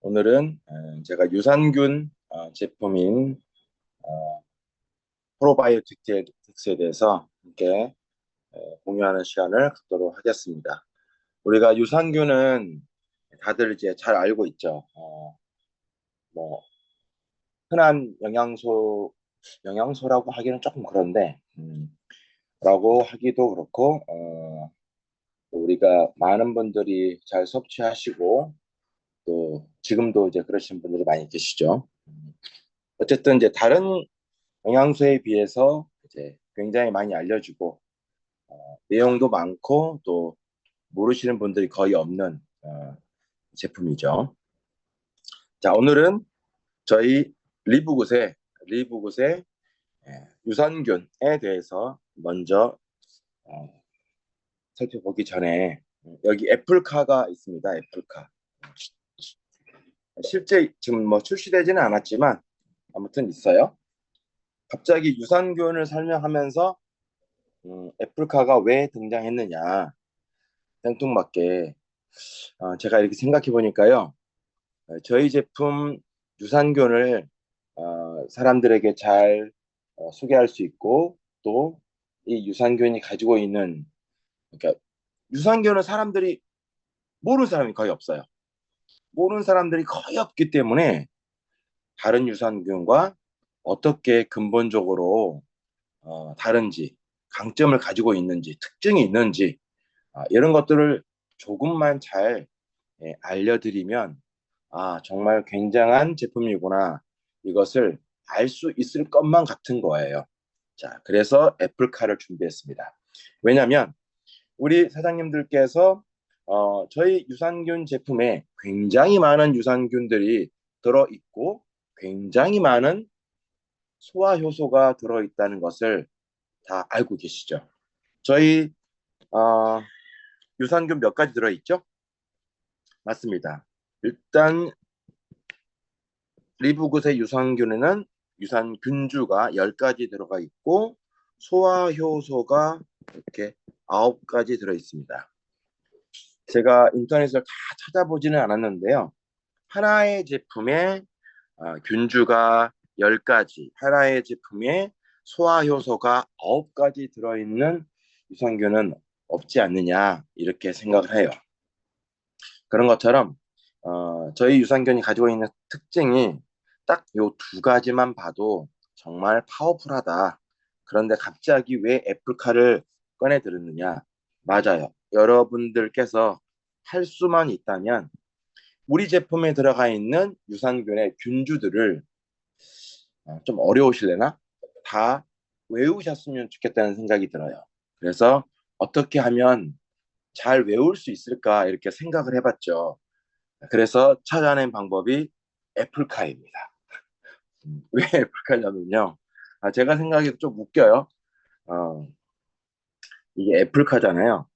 오늘은 제가 유산균 제품인 프로바이오틱스에 대해서 함께 공유하는 시간을 갖도록 하겠습니다. 우리가 유산균은 다들 이제 잘 알고 있죠. 뭐 흔한 영양소라고 하기는 조금 그런데, 라고 하기도 그렇고, 우리가 많은 분들이 잘 섭취하시고 또 지금도 이제 그러신 분들이 많이 계시죠. 어쨌든 이제 다른 영양소에 비해서 이제 굉장히 많이 알려지고 내용도 많고 또 모르시는 분들이 거의 없는 제품이죠. 자, 오늘은 저희 리브굿의 유산균에 대해서 먼저 어, 살펴보기 전에 여기 애플카가 있습니다. 애플카. 실제 지금 뭐 출시되지는 않았지만 아무튼 있어요. 갑자기 유산균을 설명하면서 애플카가 왜 등장했느냐 생뚱맞게 제가 이렇게 생각해 보니까요. 저희 제품 유산균을 사람들에게 잘 소개할 수 있고 또 이 유산균이 가지고 있는 그러니까 유산균은 사람들이 모르는 사람이 거의 없어요. 모르는 사람들이 거의 없기 때문에 다른 유산균과 어떻게 근본적으로 다른지 강점을 가지고 있는지 특징이 있는지 이런 것들을 조금만 잘 알려드리면 정말 굉장한 제품이구나. 이것을 알 수 있을 것만 같은 거예요. 자, 그래서 애플카를 준비했습니다. 왜냐하면 우리 사장님들께서 저희 유산균 제품에 굉장히 많은 유산균들이 들어있고 굉장히 많은 소화 효소가 들어있다는 것을 다 알고 계시죠? 저희 어, 유산균 몇 가지 들어있죠? 맞습니다. 일단 리브굿의 유산균에는 유산균주가 10가지 들어가 있고 소화효소가 이렇게 9가지 들어 있습니다. 제가 인터넷을 다 찾아보지는 않았는데요. 하나의 제품에 균주가 10가지, 하나의 제품에 소화효소가 9가지 들어있는 유산균은 없지 않느냐 이렇게 생각을 해요. 그런 것처럼 저희 유산균이 가지고 있는 특징이 딱 요 두 가지만 봐도 정말 파워풀하다. 그런데 갑자기 왜 애플카를 꺼내 들었느냐? 맞아요. 여러분들께서 할 수만 있다면 우리 제품에 들어가 있는 유산균의 균주들을 좀 어려우실래나? 다 외우셨으면 좋겠다는 생각이 들어요. 그래서 어떻게 하면 잘 외울 수 있을까 이렇게 생각을 해봤죠. 그래서 찾아낸 방법이 애플카입니다. 왜 애플카냐면요. 제가 생각해도 좀 웃겨요. 어, 이게 애플카잖아요.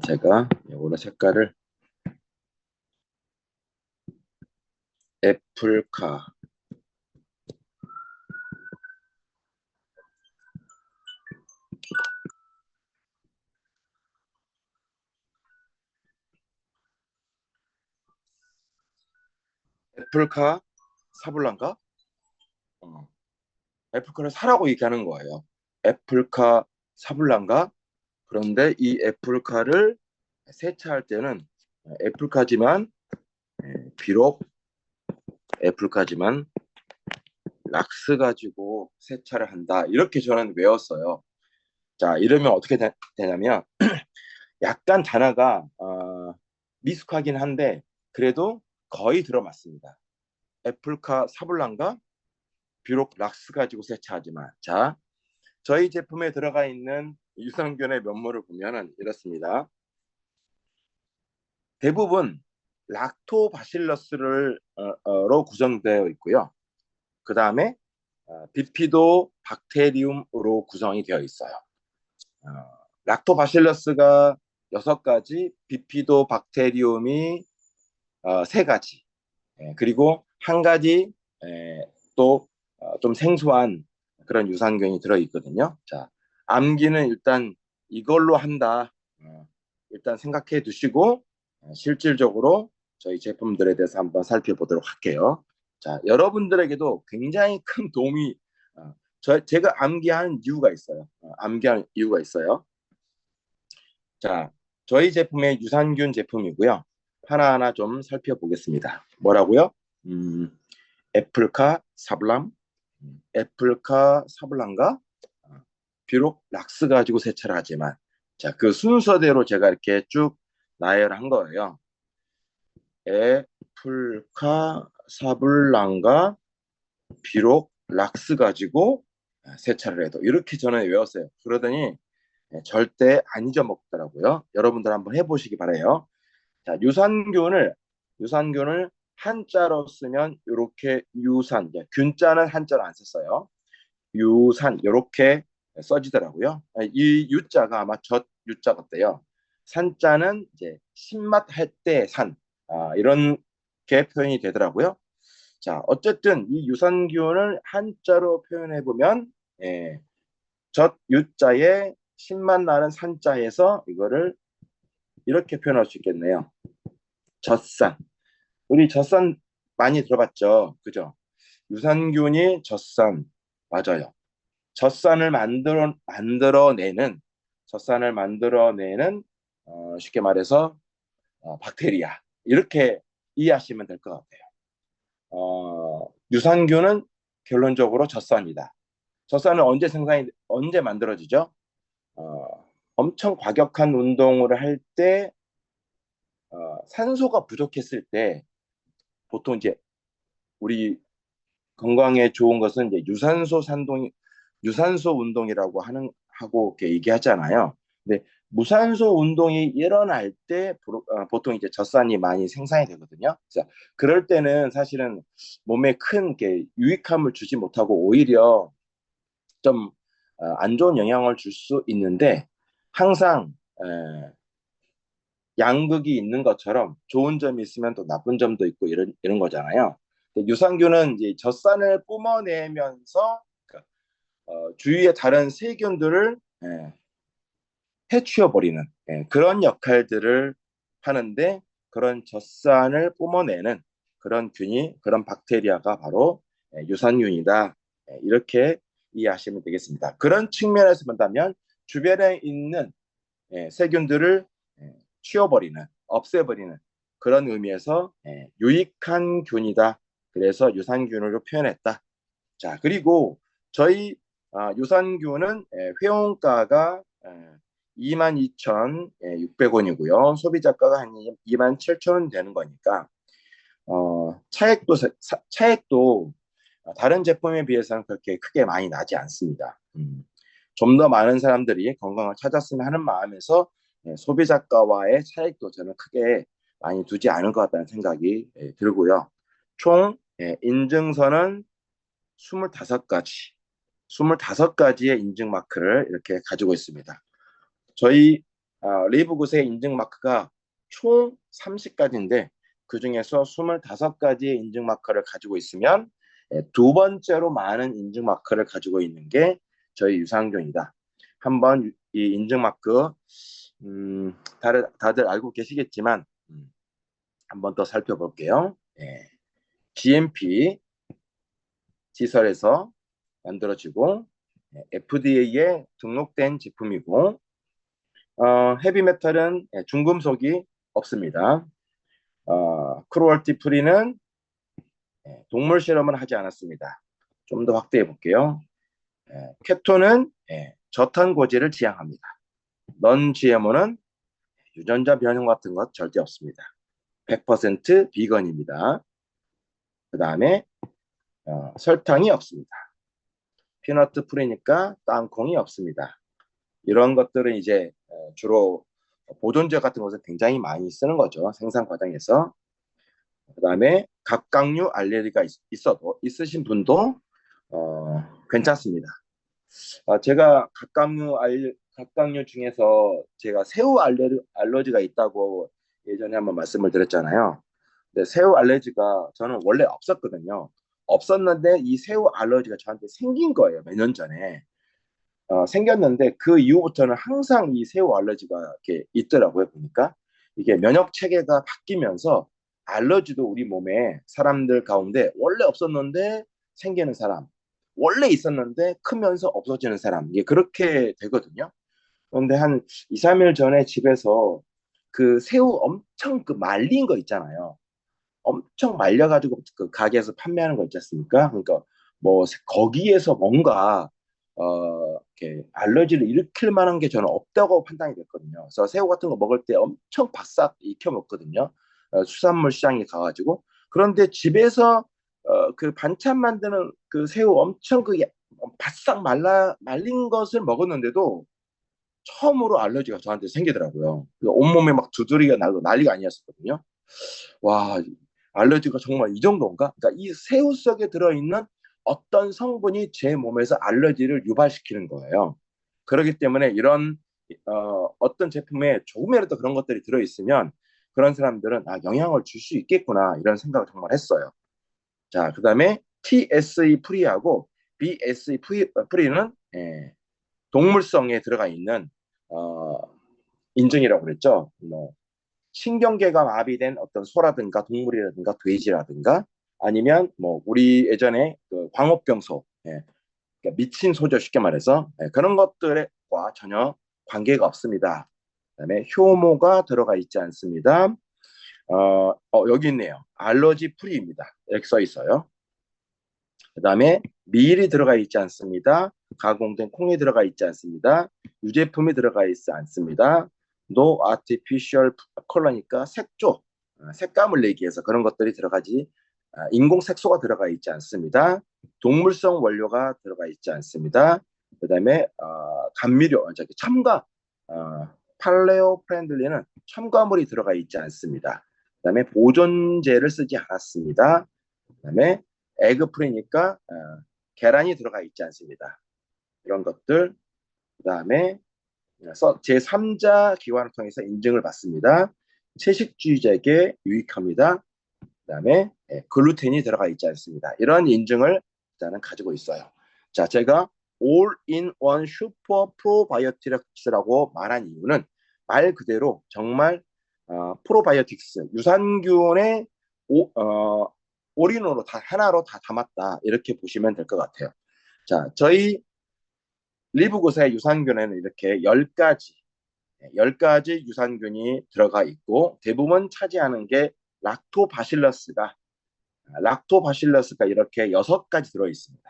제가 이거로 색깔을 애플카. 애플카 사블란가? 어, 애플카를 사라고 얘기하는 거예요. 애플카 사블란가? 그런데 이 애플카를 세차할 때는 애플카지만 비록 애플카지만 락스 가지고 세차를 한다. 이렇게 저는 외웠어요. 자, 이러면 어떻게 되냐면 약간 단어가 미숙하긴 한데 그래도 거의 들어맞습니다. 애플카 사블란가 비록 락스 가지고 세차하지만 자, 저희 제품에 들어가 있는 유산균의 면모를 보면은 이렇습니다. 대부분 락토바실러스로 구성되어 있고요. 그 다음에 비피도 박테리움으로 구성이 되어 있어요. 어, 락토바실러스가 6가지, 비피도 박테리움이 3가지, 그리고 한 가지 또 좀 생소한 그런 유산균이 들어있거든요. 자, 암기는 일단 이걸로 한다. 일단 생각해 두시고 실질적으로 저희 제품들에 대해서 한번 살펴보도록 할게요. 자, 여러분들에게도 굉장히 큰 도움이 제가 암기한 이유가 있어요. 암기한 이유가 있어요. 자, 저희 제품의 유산균 제품이고요. 하나하나 좀 살펴보겠습니다. 뭐라고요? 애플카 사블람, 애플카 사블람과 비록 락스 가지고 세차를 하지만, 자, 그 순서대로 제가 이렇게 쭉 나열한 거예요. 애플카 사블람과 비록 락스 가지고 세차를 해도 이렇게 저는 외웠어요. 그러더니 절대 안 잊어먹더라고요. 여러분들 한번 해보시기 바래요. 자, 유산균을 한자로 쓰면 이렇게 유산, 균자는 한자로 안 썼어요. 유산 이렇게 써지더라고요. 이 유자가 아마 젖 유자 같대요. 산자는 이제 신맛 할 때 산, 이렇게 표현이 되더라고요. 자, 어쨌든 이 유산균을 한자로 표현해 보면 젖 유자에 신맛 나는 산자에서 이거를 이렇게 표현할 수 있겠네요. 젖산. 우리 젖산 많이 들어봤죠? 그죠? 유산균이 젖산. 맞아요. 젖산을 만들어내는 쉽게 말해서 박테리아. 이렇게 이해하시면 될 것 같아요. 유산균은 결론적으로 젖산이다. 젖산은 언제 만들어지죠? 엄청 과격한 운동을 할 때, 산소가 부족했을 때, 보통 이제 우리 건강에 좋은 것은 이제 유산소 운동이라고 하고 이렇게 얘기하잖아요. 근데 무산소 운동이 일어날 때 보통 이제 젖산이 많이 생산이 되거든요. 그래서 그럴 때는 사실은 몸에 큰 이렇게 유익함을 주지 못하고 오히려 좀 안 좋은 영향을 줄 수 있는데 항상 양극이 있는 것처럼 좋은 점이 있으면 또 나쁜 점도 있고 이런 거잖아요. 유산균은 이제 젖산을 뿜어내면서 주위의 다른 세균들을 해치워버리는 그런 역할들을 하는데 그런 젖산을 뿜어내는 그런 박테리아가 바로 유산균이다. 이렇게 이해하시면 되겠습니다. 그런 측면에서 본다면 주변에 있는 세균들을 치워버리는, 없애버리는 그런 의미에서 유익한 균이다. 그래서 유산균으로 표현했다. 자, 그리고 저희 유산균은 회원가가 22,600원이고요. 소비자가가 한 27,000원 되는 거니까 차액도 다른 제품에 비해서는 그렇게 크게 많이 나지 않습니다. 좀 더 많은 사람들이 건강을 찾았으면 하는 마음에서 소비자가와의 차익도 저는 크게 많이 두지 않을 것 같다는 생각이 들고요. 총 인증서는 25가지의 인증 마크를 이렇게 가지고 있습니다. 저희 리브굿의 인증 마크가 총 30가지인데 그 중에서 25가지의 인증 마크를 가지고 있으면 두 번째로 많은 인증 마크를 가지고 있는 게 저희 유산균이다. 한번 이 인증 마크 다들 알고 계시겠지만 한번 더 살펴볼게요. GMP 시설에서 만들어지고 FDA에 등록된 제품이고 헤비메탈은 중금속이 없습니다. 크루얼티 프리는 동물 실험을 하지 않았습니다. 좀 더 확대해 볼게요. 케톤은 저탄 고지를 지향합니다. 넌 GMO는 유전자 변형 같은 것 절대 없습니다. 100% 비건입니다. 그 다음에 설탕이 없습니다. 피너트 프리니까 땅콩이 없습니다. 이런 것들은 이제 주로 보존제 같은 것을 굉장히 많이 쓰는 거죠. 생산 과정에서. 그 다음에 갑각류 알레르기가 있으신 분도 괜찮습니다. 제가 갑각류 중에서 제가 새우 알러지가 있다고 예전에 한번 말씀을 드렸잖아요. 근데 새우 알레르기가 저는 원래 없었거든요. 없었는데 이 새우 알러지가 저한테 생긴 거예요. 몇 년 전에. 생겼는데 그 이후부터는 항상 이 새우 알러지가 이렇게 있더라고요. 보니까. 이게 면역 체계가 바뀌면서 알러지도 우리 몸에 사람들 가운데 원래 없었는데 생기는 사람, 원래 있었는데 크면서 없어지는 사람, 이게 그렇게 되거든요. 그런데 한 2, 3일 전에 집에서 그 새우 엄청 그 말린 거 있잖아요. 엄청 말려가지고 그 가게에서 판매하는 거 있지 않습니까? 그러니까 뭐 거기에서 뭔가 이렇게 알러지를 일으킬 만한 게 저는 없다고 판단이 됐거든요. 그래서 새우 같은 거 먹을 때 엄청 바싹 익혀 먹거든요. 수산물 시장에 가가지고. 그런데 집에서 그 반찬 만드는 그 새우 엄청 그 바싹 말린 것을 먹었는데도 처음으로 알러지가 저한테 생기더라고요. 온몸에 막 두드리가 나고 난리가 아니었었거든요. 와, 알러지가 정말 이 정도인가? 그러니까 이 새우 속에 들어있는 어떤 성분이 제 몸에서 알러지를 유발시키는 거예요. 그렇기 때문에 이런 어떤 제품에 조금이라도 그런 것들이 들어있으면 그런 사람들은 영향을 줄 수 있겠구나 이런 생각을 정말 했어요. 자, 그다음에 TSE 프리하고 BSE 프리는 동물성에 들어가 있는 어, 인증이라고 그랬죠. 뭐 신경계가 마비된 어떤 소라든가 동물이라든가 돼지라든가 아니면 뭐 우리 예전에 그 광업병소, 그러니까 미친 소죠 쉽게 말해서 그런 것들과 전혀 관계가 없습니다. 그다음에 효모가 들어가 있지 않습니다. 여기 있네요. 알러지 프리입니다. 이렇게 써 있어요. 그다음에 밀이 들어가 있지 않습니다. 가공된 콩이 들어가 있지 않습니다. 유제품이 들어가 있지 않습니다. No artificial color니까 색조, 색감을 내기 위해서 그런 것들이 들어가지 인공 색소가 들어가 있지 않습니다. 동물성 원료가 들어가 있지 않습니다. 그다음에 감미료, 저기 첨가, 팔레오 프렌들리는 첨가물이 들어가 있지 않습니다. 그다음에 보존제를 쓰지 않았습니다. 그다음에 에그 프리니까 계란이 들어가 있지 않습니다. 이런 것들. 그다음에 제3자 기관을 통해서 인증을 받습니다. 채식주의자에게 유익합니다. 그다음에 글루텐이 들어가 있지 않습니다. 이런 인증을 일단은 가지고 있어요. 자, 제가 all-in-one 슈퍼 프로바이오틱스라고 말한 이유는 말 그대로 정말 프로바이오틱스 유산균의 올인원으로 다 하나로 다 담았다 이렇게 보시면 될 것 같아요. 자, 저희 리브굿의 유산균에는 이렇게 10가지 유산균이 들어가 있고 대부분 차지하는 게 락토바실러스가 이렇게 6가지 들어 있습니다.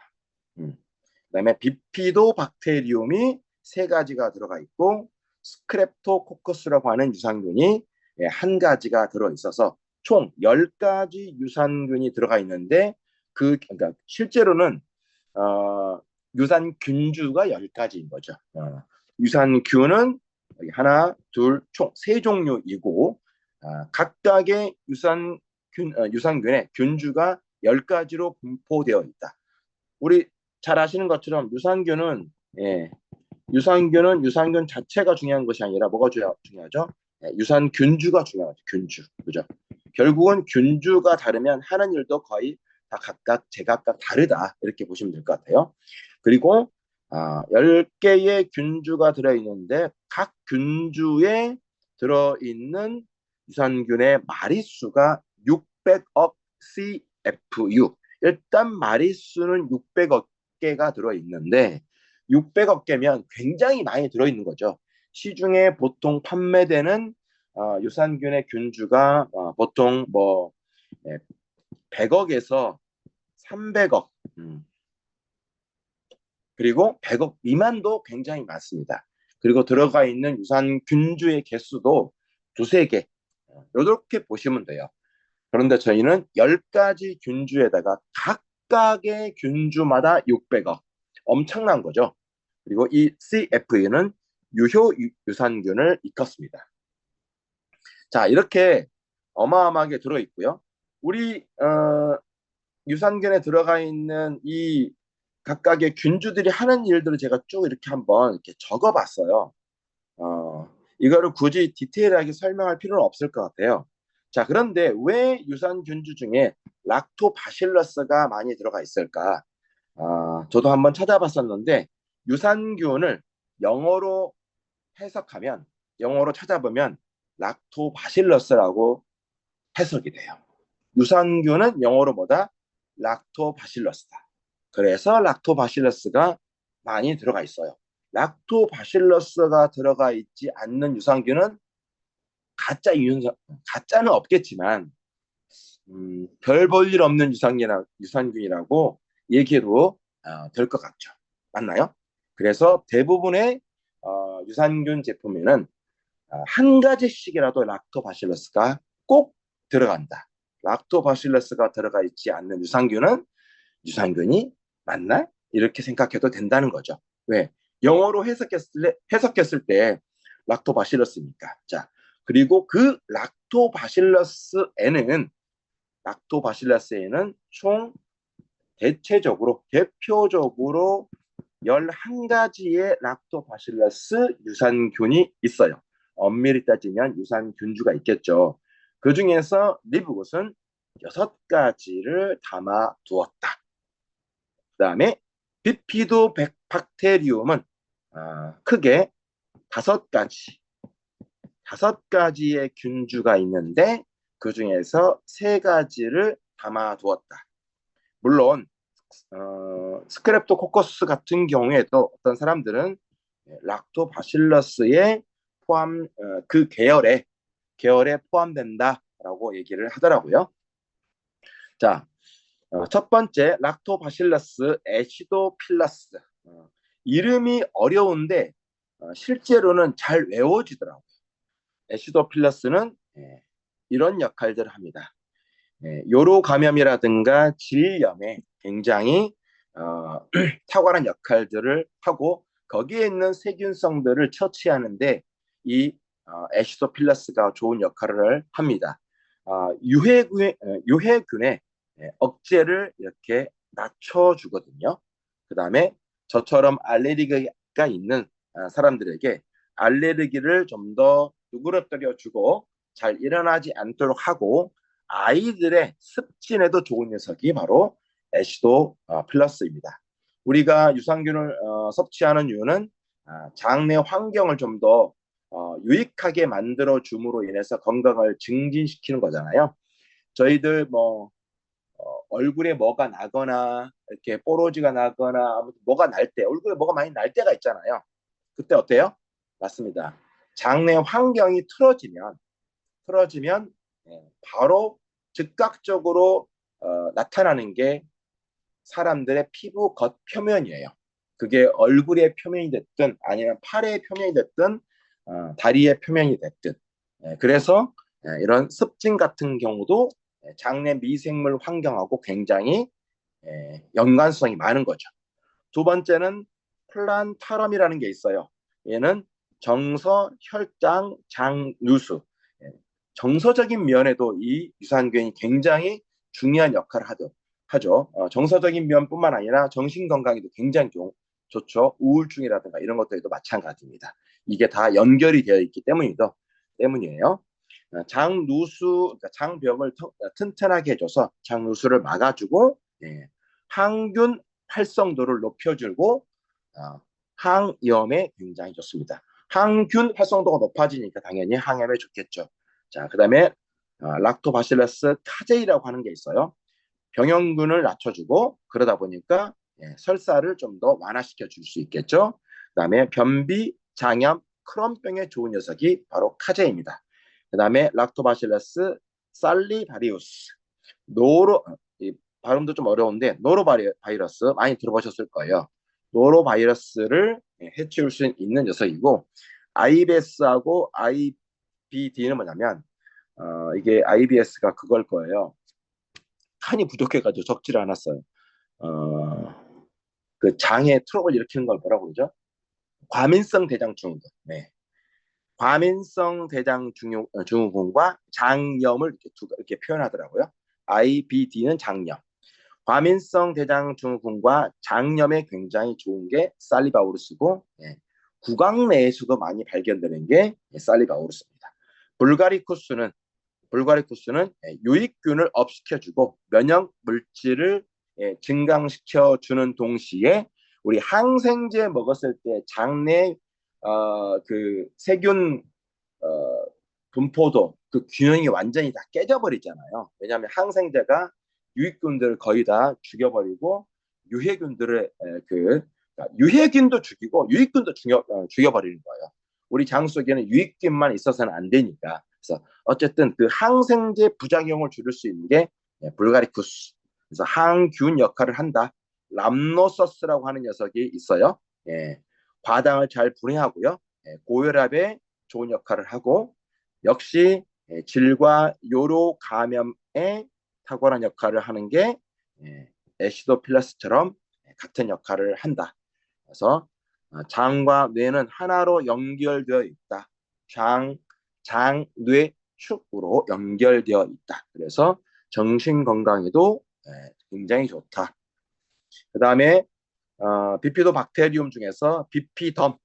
그다음에 비피도 박테리움이 3가지가 들어가 있고 스크랩토코커스라고 하는 유산균이 1가지가 들어 있어서 총 10가지 유산균이 들어가 있는데 그러니까 실제로는 유산균주가 10가지인 거죠. 유산균은 하나, 둘, 총 3종류이고 각각의 유산균의 균주가 10가지로 분포되어 있다. 우리 잘 아시는 것처럼 유산균 자체가 중요한 것이 아니라 뭐가 중요하죠? 유산균주가 중요하죠. 균주. 그죠? 결국은 균주가 다르면 하는 일도 거의 다 각각 제각각 다르다. 이렇게 보시면 될 것 같아요. 그리고 10개의 균주가 들어있는데 각 균주에 들어있는 유산균의 마리수가 600억 CFU. 일단 마리수는 600억 개가 들어있는데 600억 개면 굉장히 많이 들어있는 거죠. 시중에 보통 판매되는 유산균의 균주가 보통 뭐 100억에서 300억 그리고 100억 미만도 굉장히 많습니다. 그리고 들어가 있는 유산균주의 개수도 두세 개 이렇게 보시면 돼요. 그런데 저희는 10가지 균주에다가 각각의 균주마다 600억 엄청난 거죠. 그리고 이 CFE는 유효 유산균을 일컫습니다. 자, 이렇게 어마어마하게 들어있고요. 우리 유산균에 들어가 있는 이 각각의 균주들이 하는 일들을 제가 쭉 이렇게 한번 이렇게 적어봤어요. 이거를 굳이 디테일하게 설명할 필요는 없을 것 같아요. 자, 그런데 왜 유산균주 중에 락토바실러스가 많이 들어가 있을까? 저도 한번 찾아봤었는데 유산균을 영어로 해석하면 영어로 찾아보면 락토바실러스라고 해석이 돼요. 유산균은 영어로 뭐다? 락토바실러스다. 그래서 락토바실러스가 많이 들어가 있어요. 락토바실러스가 들어가 있지 않는 유산균은 가짜는 없겠지만 별 볼 일 없는 유산균이라고 얘기해도 될 것 같죠. 맞나요? 그래서 대부분의 유산균 제품에는 한 가지씩이라도 락토바실러스가 꼭 들어간다. 락토바실러스가 들어가 있지 않는 유산균이 맞나? 이렇게 생각해도 된다는 거죠. 왜? 영어로 해석했을 때 락토바실러스니까. 자, 그리고 그 락토바실러스에는 총 대표적으로 11가지의 락토바실러스 유산균이 있어요. 엄밀히 따지면 유산균주가 있겠죠. 그 중에서 리브굿은 6가지를 담아 두었다. 그 다음에 비피도 박테리움은 크게 5가지의 균주가 있는데 그 중에서 3가지를 담아 두었다. 물론 스크랩토코커스 같은 경우에도 어떤 사람들은 락토바실러스에 그 계열에 포함된다라고 얘기를 하더라고요. 자, 첫 번째 락토바실러스 애시도필러스. 이름이 어려운데 실제로는 잘 외워지더라고요. 애시도필러스는 이런 역할들을 합니다. 요로 감염이라든가 질염에 굉장히 탁월한 역할들을 하고 거기에 있는 세균성들을 처치하는데 이 애시도필러스가 좋은 역할을 합니다. 유해균의 억제를 이렇게 낮춰주거든요. 그 다음에 저처럼 알레르기가 있는 사람들에게 알레르기를 좀 더 누그러뜨려주고 잘 일어나지 않도록 하고 아이들의 습진에도 좋은 녀석이 바로 애시도 플러스입니다. 우리가 유산균을 섭취하는 이유는 장내 환경을 좀 더 유익하게 만들어 줌으로 인해서 건강을 증진시키는 거잖아요. 저희들 뭐 얼굴에 뭐가 나거나 이렇게 뽀로지가 나거나 뭐가 날 때, 얼굴에 뭐가 많이 날 때가 있잖아요. 그때 어때요? 맞습니다. 장내 환경이 틀어지면 바로 즉각적으로 나타나는 게 사람들의 피부 겉표면이에요. 그게 얼굴의 표면이 됐든 아니면 팔의 표면이 됐든 다리의 표면이 됐든 그래서 이런 습진 같은 경우도 장내 미생물 환경하고 굉장히 연관성이 많은 거죠. 두 번째는 플란타럼이라는 게 있어요. 얘는 정서, 혈장, 장, 누수. 정서적인 면에도 이 유산균이 굉장히 중요한 역할을 하죠. 정서적인 면뿐만 아니라 정신 건강에도 굉장히 좋죠. 우울증이라든가 이런 것들도 마찬가지입니다. 이게 다 연결이 되어 있기 때문이에요. 장누수, 그러니까 장벽을 튼튼하게 해줘서 장누수를 막아주고 항균 활성도를 높여주고 항염에 굉장히 좋습니다. 항균 활성도가 높아지니까 당연히 항염에 좋겠죠. 자, 그 다음에 락토바실러스 카제이라고 하는 게 있어요. 병형균을 낮춰주고 그러다 보니까 설사를 좀 더 완화시켜 줄 수 있겠죠. 그 다음에 변비, 장염, 크론병에 좋은 녀석이 바로 카제입니다. 그 다음에 락토바실러스 살리바리우스 발음도 좀 어려운데 노로바이러스 많이 들어보셨을 거예요. 노로바이러스를 해치울 수 있는 녀석이고 IBS하고 IBD는 뭐냐면 이게 IBS가 그걸 거예요. 칸이 부족해가지고 적지를 않았어요. 그 장에 트러블 일으키는 걸 뭐라고 그러죠? 과민성 대장증후군. 네. 과민성 대장증후군과 장염을 이렇게 표현하더라고요. IBD는 장염. 과민성 대장증후군과 장염에 굉장히 좋은 게 살리바우루스고 구강 내에서도 많이 발견되는 게 살리바우루스입니다. 불가리쿠스는 유익균을 업시켜주고 면역 물질을 증강시켜주는 동시에 우리 항생제 먹었을 때 장내 그 세균 분포도 그 균형이 완전히 다 깨져버리잖아요. 왜냐하면 항생제가 유익균들을 거의 다 죽여버리고 유해균들을 유해균도 죽이고 유익균도 죽여버리는 거예요. 우리 장 속에는 유익균만 있어서는 안 되니까. 그래서 어쨌든 그 항생제 부작용을 줄일 수 있는 게 불가리쿠스. 그래서 항균 역할을 한다. 람노서스라고 하는 녀석이 있어요. 예, 과당을 잘 분해하고요. 고혈압에 좋은 역할을 하고 역시 질과 요로 감염에 탁월한 역할을 하는 게 애시도필러스처럼 같은 역할을 한다. 그래서 장과 뇌는 하나로 연결되어 있다. 장, 뇌, 축으로 연결되어 있다. 그래서 정신 건강에도 굉장히 좋다. 그 다음에 비피도 박테리움 중에서 비피덤.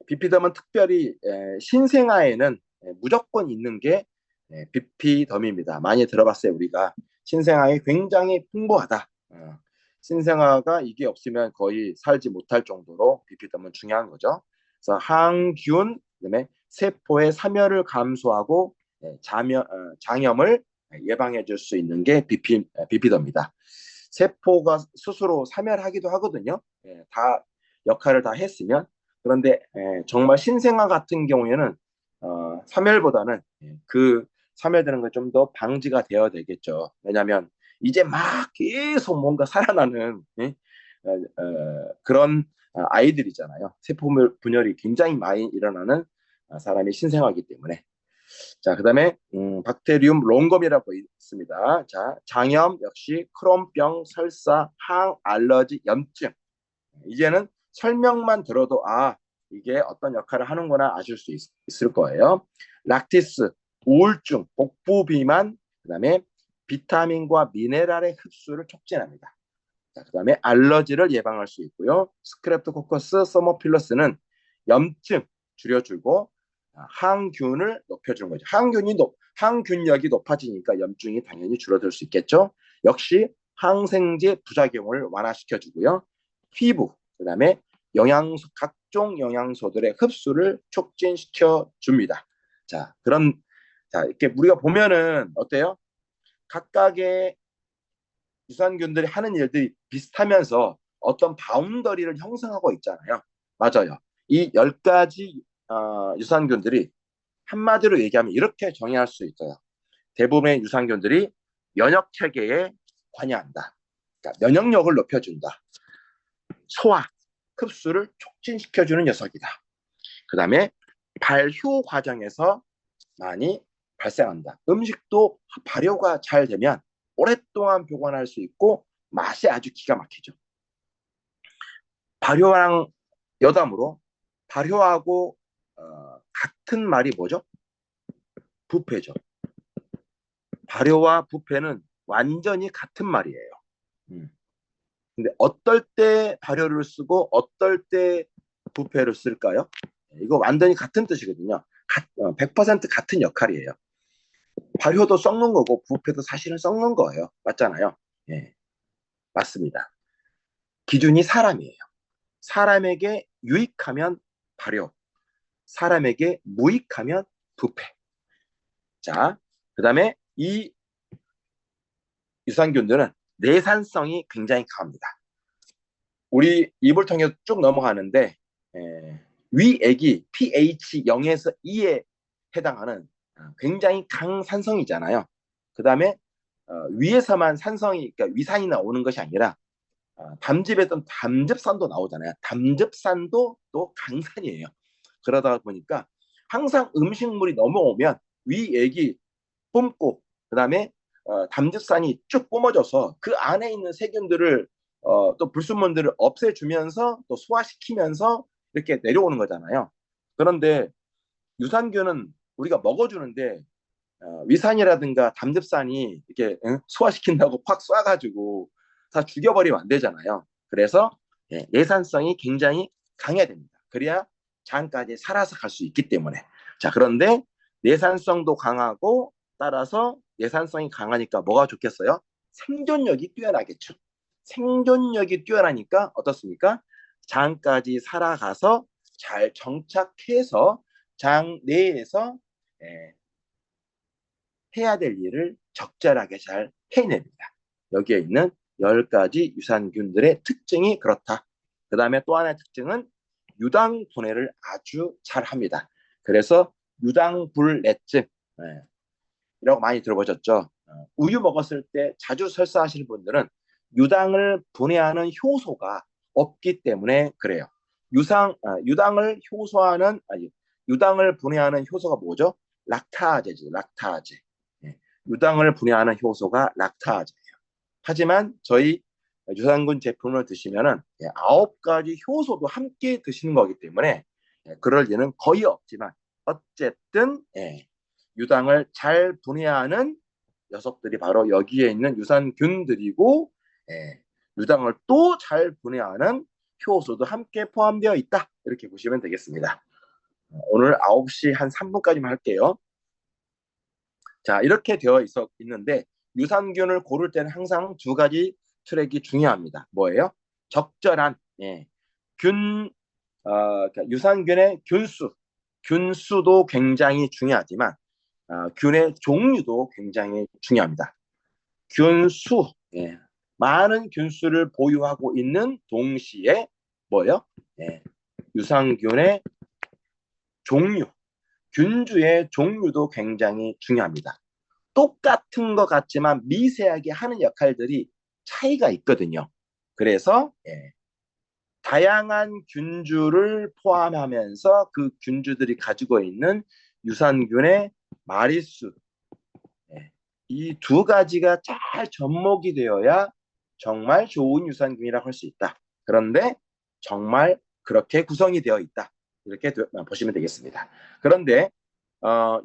비피덤은 특별히 신생아에는 무조건 있는 게 비피덤입니다. 많이 들어봤어요, 우리가. 신생아에 굉장히 풍부하다. 신생아가 이게 없으면 거의 살지 못할 정도로 비피덤은 중요한 거죠. 그래서 항균, 그다음에 세포의 사멸을 감소하고 장염을 예방해 줄 수 있는 게 비피덤이다. 세포가 스스로 사멸하기도 하거든요. 다 역할을 다 했으면. 그런데 정말 신생아 같은 경우에는 사멸보다는 그 사멸되는 건 좀 더 방지가 되어야 되겠죠. 왜냐하면 이제 막 계속 뭔가 살아나는 그런 아이들이잖아요. 세포 분열이 굉장히 많이 일어나는 사람이 신생아이기 때문에. 자, 그다음에 박테리움 롱검이라고 있습니다. 자, 장염 역시 크론병, 설사, 항, 알러지, 염증. 이제는 설명만 들어도 이게 어떤 역할을 하는구나 아실 수 있을 거예요. 락티스, 우울증, 복부 비만, 그다음에 비타민과 미네랄의 흡수를 촉진합니다. 자, 그다음에 알러지를 예방할 수 있고요. 스크랩토코커스 서머필러스는 염증 줄여주고 항균을 높여주는 거죠. 항균력이 높아지니까 염증이 당연히 줄어들 수 있겠죠. 역시 항생제 부작용을 완화시켜주고요. 피부, 그다음에 각종 영양소들의 흡수를 촉진시켜 줍니다. 자, 이렇게 우리가 보면은 어때요? 각각의 유산균들이 하는 일들이 비슷하면서 어떤 바운더리를 형성하고 있잖아요. 맞아요. 이 10가지 유산균들이 한마디로 얘기하면 이렇게 정의할 수 있어요. 대부분의 유산균들이 면역 체계에 관여한다. 그러니까 면역력을 높여준다. 소화, 흡수를 촉진시켜주는 녀석이다. 그 다음에 발효 과정에서 많이 발생한다. 음식도 발효가 잘 되면 오랫동안 보관할 수 있고 맛이 아주 기가 막히죠. 발효랑 여담으로 발효하고 같은 말이 뭐죠? 부패죠. 발효와 부패는 완전히 같은 말이에요. 근데 어떨 때 발효를 쓰고 어떨 때 부패를 쓸까요? 이거 완전히 같은 뜻이거든요. 100% 같은 역할이에요. 발효도 썩는 거고 부패도 사실은 썩는 거예요. 맞잖아요. 예, 맞습니다. 기준이 사람이에요. 사람에게 유익하면 발효, 사람에게 무익하면 부패. 자, 그 다음에 이 유산균들은 내산성이 굉장히 강합니다. 우리 입을 통해 쭉 넘어가는데 위액이 pH 0에서 2에 해당하는 굉장히 강산성이잖아요. 그 다음에 위에서만 산성이, 그러니까 위산이 나오는 것이 아니라 담즙에도 담즙산도 나오잖아요. 담즙산도 또 강산이에요. 그러다 보니까 항상 음식물이 넘어오면 위액이 뿜고 그다음에 담즙산이 쭉 뿜어져서 그 안에 있는 세균들을 또 불순물들을 없애주면서 또 소화시키면서 이렇게 내려오는 거잖아요. 그런데 유산균은 우리가 먹어주는데 위산이라든가 담즙산이 이렇게 소화시킨다고 팍 쏴가지고 다 죽여버리면 안 되잖아요. 그래서 내산성이 굉장히 강해야 됩니다. 그래야 장까지 살아서 갈 수 있기 때문에. 자, 그런데 내산성도 강하고 따라서 내산성이 강하니까 뭐가 좋겠어요? 생존력이 뛰어나겠죠. 생존력이 뛰어나니까 어떻습니까? 장까지 살아가서 잘 정착해서 장 내에서 해야 될 일을 적절하게 잘 해냅니다. 여기에 있는 10가지 유산균들의 특징이 그렇다. 그 다음에 또 하나의 특징은 유당 분해를 아주 잘합니다. 그래서 유당불내증 이라고 많이 들어보셨죠? 우유 먹었을 때 자주 설사하시는 분들은 유당을 분해하는 효소가 없기 때문에 그래요. 유당을 효소하는 아니 유당을 분해하는 효소가 뭐죠? 락타제죠. 락타제. 예, 유당을 분해하는 효소가 락타제예요. 하지만 저희 유산균 제품을 드시면은 9가지 효소도 함께 드시는 거기 때문에 그럴 리는 거의 없지만 어쨌든 유당을 잘 분해하는 녀석들이 바로 여기에 있는 유산균들이고 유당을 또 잘 분해하는 효소도 함께 포함되어 있다. 이렇게 보시면 되겠습니다. 오늘 9시 한 3분까지만 할게요. 자, 이렇게 되어 있는데 유산균을 고를 때는 항상 2가지 트랙이 중요합니다. 뭐예요? 적절한 그러니까 유산균의 균수도 굉장히 중요하지만 균의 종류도 굉장히 중요합니다. 균수, 많은 균수를 보유하고 있는 동시에 뭐예요? 유산균의 종류, 균주의 종류도 굉장히 중요합니다. 똑같은 것 같지만 미세하게 하는 역할들이 차이가 있거든요. 그래서 다양한 균주를 포함하면서 그 균주들이 가지고 있는 유산균의 마리수, 이 2가지가 잘 접목이 되어야 정말 좋은 유산균이라고 할 수 있다. 그런데 정말 그렇게 구성이 되어 있다. 이렇게 보시면 되겠습니다. 그런데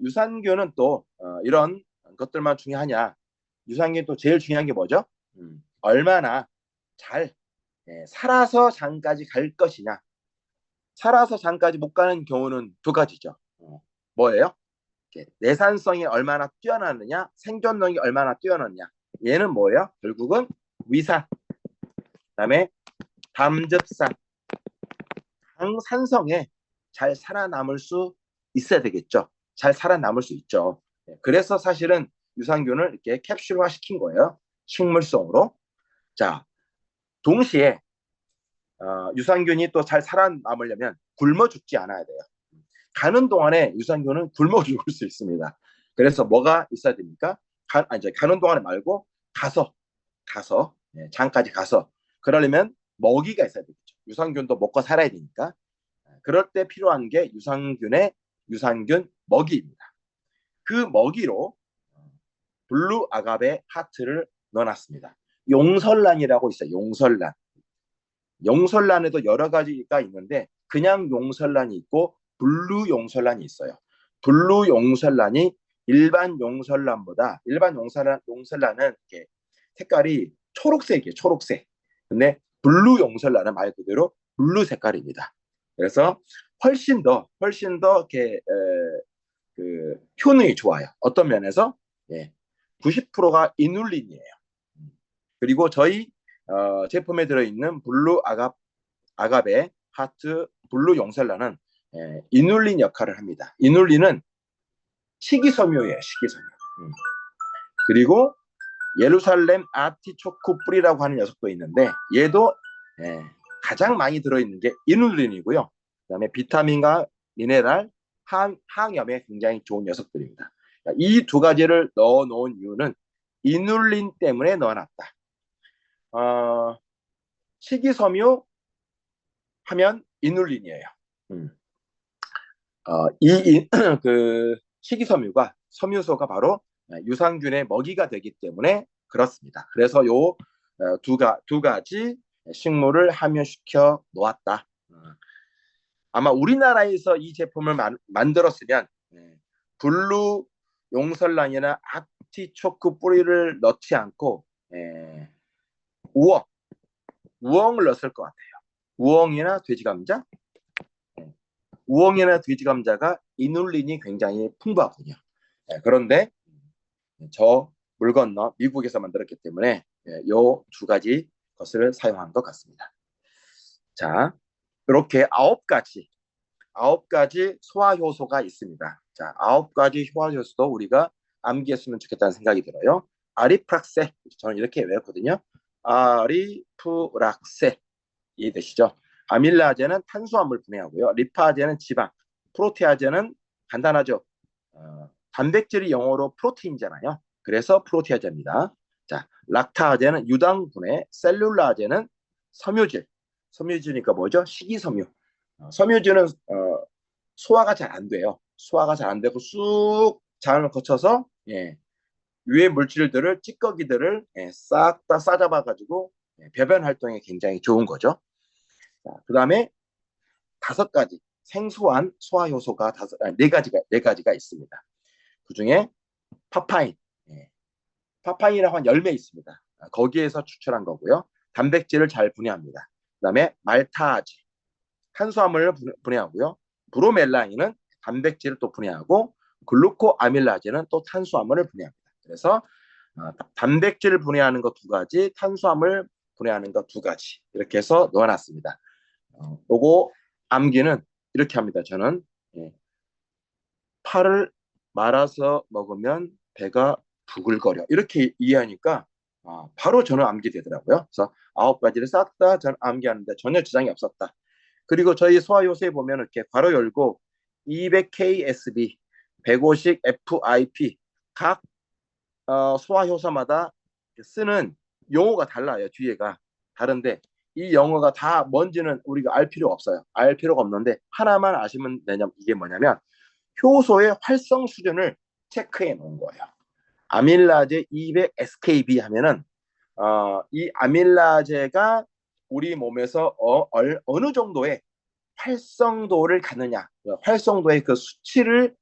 유산균은 또 이런 것들만 중요하냐? 유산균 또 제일 중요한 게 뭐죠? 얼마나 잘 살아서 장까지 갈 것이냐. 살아서 장까지 못 가는 경우는 2가지죠. 뭐예요? 내산성이 얼마나 뛰어나느냐, 생존력이 얼마나 뛰어나느냐. 얘는 뭐예요? 결국은 위산, 그다음에 담즙산, 항산성에 잘 살아남을 수 있어야 되겠죠. 잘 살아남을 수 있죠. 그래서 사실은 유산균을 이렇게 캡슐화 시킨 거예요. 식물성으로. 자, 동시에 유산균이 또 잘 살아남으려면 굶어 죽지 않아야 돼요. 가는 동안에 유산균은 굶어 죽을 수 있습니다. 그래서 뭐가 있어야 됩니까? 이제 가는 동안에 말고 가서 장까지 가서 그러려면 먹이가 있어야 되겠죠. 유산균도 먹고 살아야 되니까. 그럴 때 필요한 게 유산균 먹이입니다. 그 먹이로 블루 아가베 하트를 넣어놨습니다. 용설란이라고 있어요. 용설란에도 여러 가지가 있는데 그냥 용설란이 있고 블루 용설란이 있어요. 블루 용설란이 일반 용설란은 이렇게 색깔이 초록색이에요. 초록색. 근데 블루 용설란은 말 그대로 블루 색깔입니다. 그래서 훨씬 더 이렇게 그 효능이 좋아요. 어떤 면에서 90%가 이눌린이에요. 그리고 저희 제품에 들어있는 블루 아가베 하트 블루 용설란은 이눌린 역할을 합니다. 이눌린은 식이섬유예요. 식이섬유. 그리고 예루살렘 아티초크 뿌리라고 하는 녀석도 있는데 얘도 가장 많이 들어있는 게 이눌린이고요. 그다음에 비타민과 미네랄, 항염에 굉장히 좋은 녀석들입니다. 이 2가지를 넣어놓은 이유는 이눌린 때문에 넣어놨다. 식이섬유 하면 이눌린이에요. 그 식이섬유가 섬유소가 바로 유산균의 먹이가 되기 때문에 그렇습니다. 그래서 요 두 가지 식물을 함유시켜 놓았다. 아마 우리나라에서 이 제품을 만들었으면 블루 용설란이나 아티초크 뿌리를 넣지 않고 우엉을 넣었을 것 같아요. 우엉이나 돼지감자. 우엉이나 돼지감자가 이눌린이 굉장히 풍부하군요. 그런데 저 물 건너 미국에서 만들었기 때문에 요 2가지 것을 사용한 것 같습니다. 자, 이렇게 9가지 소화 효소가 있습니다. 자, 9가지 소화 효소도 우리가 암기했으면 좋겠다는 생각이 들어요. 아리프락세 저는 이렇게 외웠거든요. 아리프락세 이해되시죠? 아밀라제는 탄수화물 분해하고요. 리파제는 지방, 프로테아제는 간단하죠. 단백질이 영어로 프로테인이잖아요. 그래서 프로테아제입니다. 자, 락타아제는 유당 분해, 셀룰라제는 섬유질. 섬유질이니까 뭐죠? 식이섬유. 섬유질은 소화가 잘 안 돼요. 소화가 잘 안 되고 쑥 장을 거쳐서 유해 물질들을 찌꺼기들을 싹 다 싸잡아 가지고 배변 활동에 굉장히 좋은 거죠. 그 다음에 5가지 생소한 소화 효소가 네 가지가 있습니다. 그 중에 파파인, 파파인이라고 한 열매 있습니다. 거기에서 추출한 거고요. 단백질을 잘 분해합니다. 그 다음에 말타아제, 탄수화물을 분해하고요. 브로멜라닌은 단백질을 또 분해하고 글루코아밀라제는 또 탄수화물을 분해합니다. 그래서 단백질을 분해하는 거 2가지, 탄수화물 분해하는 거 2가지 이렇게 해서 넣어놨습니다. 요거 암기는 이렇게 합니다. 저는 파를 말아서 먹으면 배가 부글거려 이렇게 이해하니까 바로 저는 암기되더라고요. 그래서 9가지를 싹 다 저는 암기하는데 전혀 지장이 없었다. 그리고 저희 소화요새 보면 이렇게 괄호 열고 200KSB, 150FIP 각 소화효소마다 쓰는 용어가 달라요. 뒤에가 다른데 이 영어가 다 뭔지는 우리가 알 필요가 없어요. 알 필요가 없는데 하나만 아시면 되냐면 이게 뭐냐면 효소의 활성 수준을 체크해 놓은 거예요. 아밀라제 200SKB 하면은 이 아밀라제가 우리 몸에서 어느 정도의 활성도를 갖느냐, 활성도의 그 수치를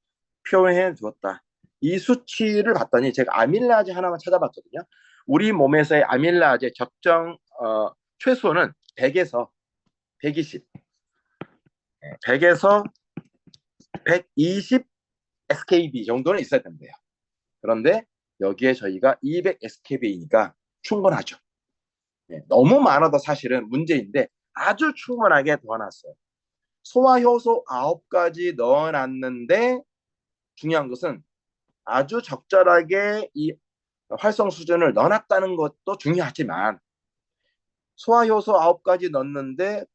표현해 두었다. 이 수치를 봤더니 제가 아밀라제 하나만 찾아봤거든요. 우리 몸에서의 아밀라제 적정 최소는 100에서 120, 100에서 120 SKB 정도는 있어야 된대요. 그런데 여기에 저희가 200 SKB니까 충분하죠. 너무 많아도 사실은 문제인데 아주 충분하게 넣어놨어요. 소화효소 9가지 넣어놨는데 중요한 것은 아주 적절하게 이 활성 수준을 넣어놨다는 것도 중요하지만 소화효소 9가지 넣었는데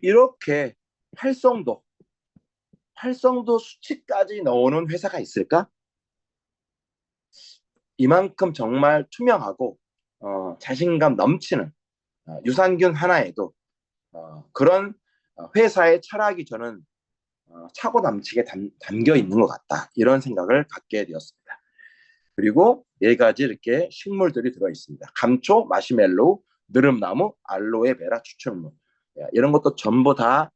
이렇게 활성도 수치까지 넣어놓은 회사가 있을까? 이만큼 정말 투명하고 자신감 넘치는 유산균 하나에도 그런 회사의 철학이 저는 차고 넘치게 담겨 있는 것 같다. 이런 생각을 갖게 되었습니다. 그리고 4가지 이렇게 식물들이 들어있습니다. 감초, 마시멜로우, 느릅나무, 알로에베라, 추출물. 이런 것도 전부 다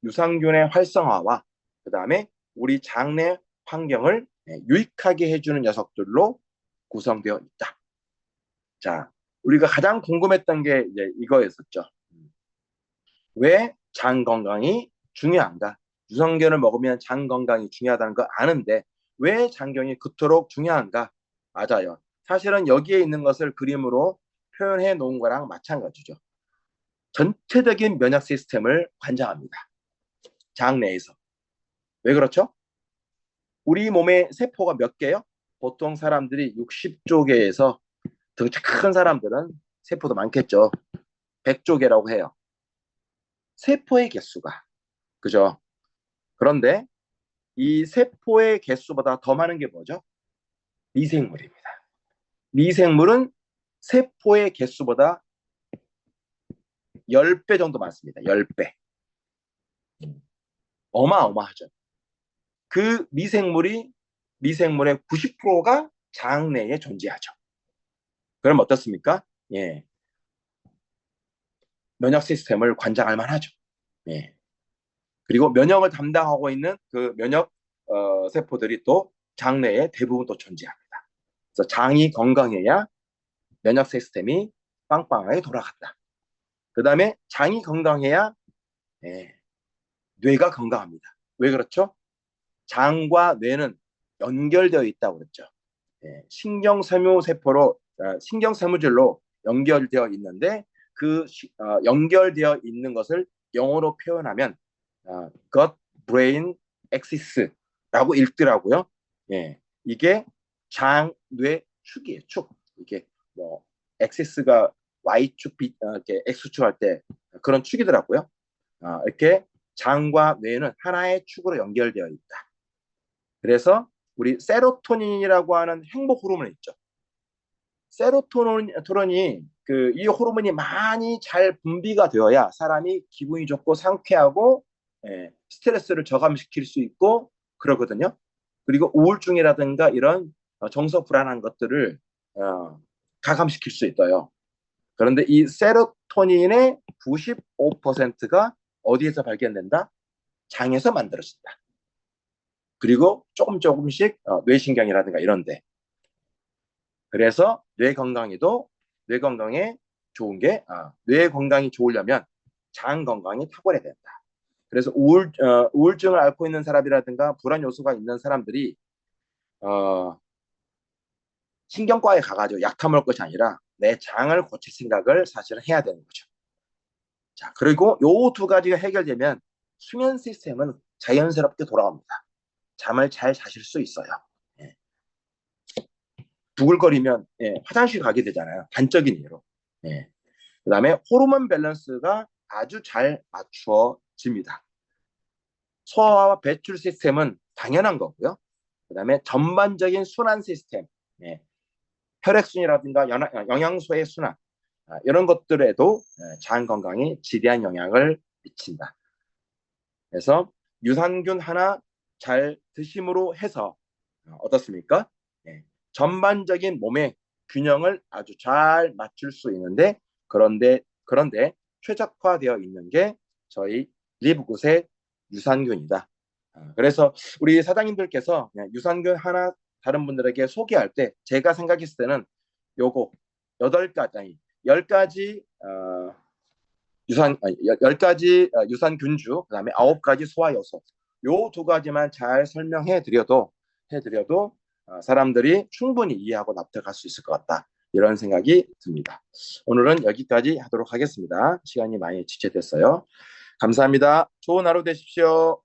유산균의 활성화와 그 다음에 우리 장내 환경을 유익하게 해주는 녀석들로 구성되어 있다. 자, 우리가 가장 궁금했던 게 이제 이거였었죠. 왜 장 건강이 중요한가? 유산균을 먹으면 장 건강이 중요하다는 거 아는데 왜 장경이 그토록 중요한가? 맞아요. 사실은 여기에 있는 것을 그림으로 표현해 놓은 거랑 마찬가지죠. 전체적인 면역 시스템을 관장합니다. 장 내에서. 왜 그렇죠? 우리 몸의 세포가 몇 개요? 보통 사람들이 60조 개에서 덩치 큰 사람들은 세포도 많겠죠. 100조 개라고 해요. 세포의 개수가. 그죠? 그런데 이 세포의 개수보다 더 많은 게 뭐죠? 미생물입니다. 미생물은 세포의 개수보다 10배 정도 많습니다. 10배. 어마어마하죠. 그 미생물의 90%가 장 내에 존재하죠. 그럼 어떻습니까? 예. 면역 시스템을 관장할 만하죠. 예. 그리고 면역을 담당하고 있는 그 면역 세포들이 또 장내에 대부분 또 존재합니다. 그래서 장이 건강해야 면역 시스템이 빵빵하게 돌아간다. 그 다음에 장이 건강해야 뇌가 건강합니다. 왜 그렇죠? 장과 뇌는 연결되어 있다고 그랬죠. 신경세포로 신경세무질로 연결되어 있는데 그 연결되어 있는 것을 영어로 표현하면 gut brain axis라고 읽더라고요. 이게 장뇌축이에요. 축. 이게 뭐 x가 y축, 이렇게 x축 할 때 그런 축이더라고요. 이렇게 장과 뇌는 하나의 축으로 연결되어 있다. 그래서 우리 세로토닌이라고 하는 행복 호르몬 있죠. 세로토닌이 이 호르몬이 많이 잘 분비가 되어야 사람이 기분이 좋고 상쾌하고 스트레스를 저감시킬 수 있고 그러거든요. 그리고 우울증이라든가 이런 정서 불안한 것들을 가감시킬 수 있어요. 그런데 이 세로토닌의 95%가 어디에서 발견된다? 장에서 만들어진다. 그리고 조금씩 뇌신경이라든가 이런데. 그래서 뇌 건강에 좋은 게 뇌 건강이 좋으려면 장 건강이 탁월해야 된다. 그래서 우울증을 앓고 있는 사람이라든가 불안 요소가 있는 사람들이 신경과에 가가지고 약 타먹을 것이 아니라 내 장을 고칠 생각을 사실은 해야 되는 거죠. 자, 그리고 요 두 가지가 해결되면 수면 시스템은 자연스럽게 돌아옵니다. 잠을 잘 자실 수 있어요. 두글거리면 화장실 가게 되잖아요. 단적인 예로. 그다음에 호르몬 밸런스가 아주 잘 맞추어집니다. 소화와 배출 시스템은 당연한 거고요. 그다음에 전반적인 순환 시스템, 혈액순이라든가 영양소의 순환, 이런 것들에도 장 건강에 지대한 영향을 미친다. 그래서 유산균 하나 잘 드심으로 해서 어떻습니까? 전반적인 몸의 균형을 아주 잘 맞출 수 있는데 그런데 최적화되어 있는 게 저희 리브굿의 유산균이다. 그래서 우리 사장님들께서 유산균 하나 다른 분들에게 소개할 때 제가 생각했을 때는 요거 10가지 유산균주, 그다음에 9가지 소화효소, 요 두 가지만 잘 설명해 드려도 사람들이 충분히 이해하고 납득할 수 있을 것 같다. 이런 생각이 듭니다. 오늘은 여기까지 하도록 하겠습니다. 시간이 많이 지체됐어요. 감사합니다. 좋은 하루 되십시오.